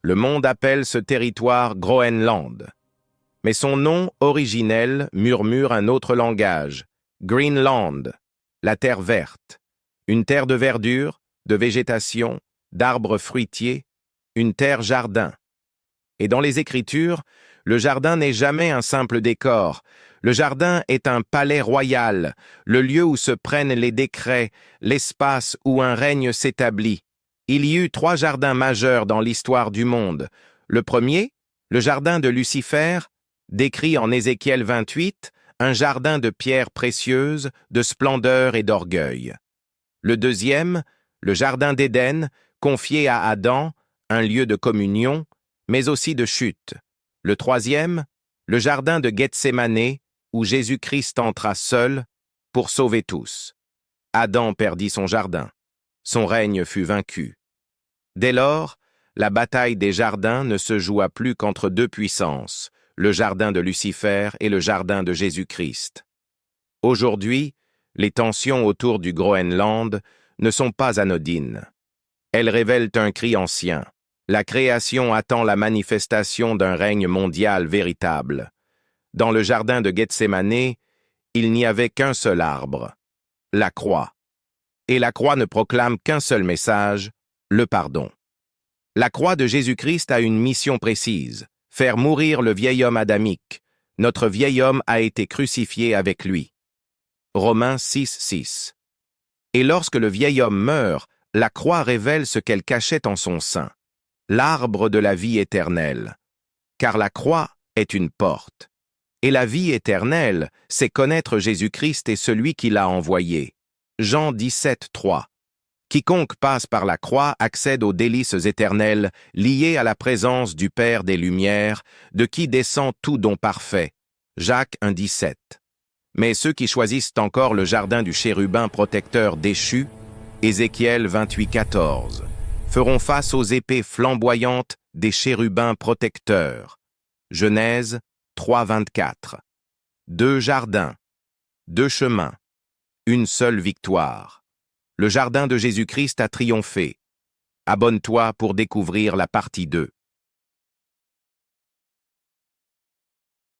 Le monde appelle ce territoire Groenland. Mais son nom originel murmure un autre langage, Greenland, la terre verte, une terre de verdure, de végétation, d'arbres fruitiers, une terre-jardin. Et dans les Écritures, le jardin n'est jamais un simple décor. Le jardin est un palais royal, le lieu où se prennent les décrets, l'espace où un règne s'établit. Il y eut 3 jardins majeurs dans l'histoire du monde. Le premier, le jardin de Lucifer, décrit en Ézéchiel 28, un jardin de pierres précieuses, de splendeur et d'orgueil. Le deuxième, le jardin d'Éden, confié à Adam, un lieu de communion, mais aussi de chute. Le troisième, le jardin de Gethsémané, où Jésus-Christ entra seul pour sauver tous. Adam perdit son jardin. Son règne fut vaincu. Dès lors, la bataille des jardins ne se joua plus qu'entre 2 puissances, le jardin de Lucifer et le jardin de Jésus-Christ. Aujourd'hui, les tensions autour du Groenland ne sont pas anodines. Elles révèlent un cri ancien. La création attend la manifestation d'un règne mondial véritable. Dans le jardin de Gethsémané, il n'y avait qu'un seul arbre, la croix. Et la croix ne proclame qu'un seul message, le pardon. La croix de Jésus-Christ a une mission précise, faire mourir le vieil homme adamique. Notre vieil homme a été crucifié avec lui. Romains 6:6. Et lorsque le vieil homme meurt, la croix révèle ce qu'elle cachait en son sein, l'arbre de la vie éternelle. Car la croix est une porte. Et la vie éternelle, c'est connaître Jésus-Christ et celui qui l'a envoyé. Jean 17:3. Quiconque passe par la croix accède aux délices éternelles liées à la présence du Père des Lumières, de qui descend tout don parfait. Jacques 1:17. Mais ceux qui choisissent encore le jardin du chérubin protecteur déchu, Ézéchiel 28:14, feront face aux épées flamboyantes des chérubins protecteurs. Genèse 3:24. 2 jardins, 2 chemins, une seule victoire. Le jardin de Jésus-Christ a triomphé. Abonne-toi pour découvrir la partie 2.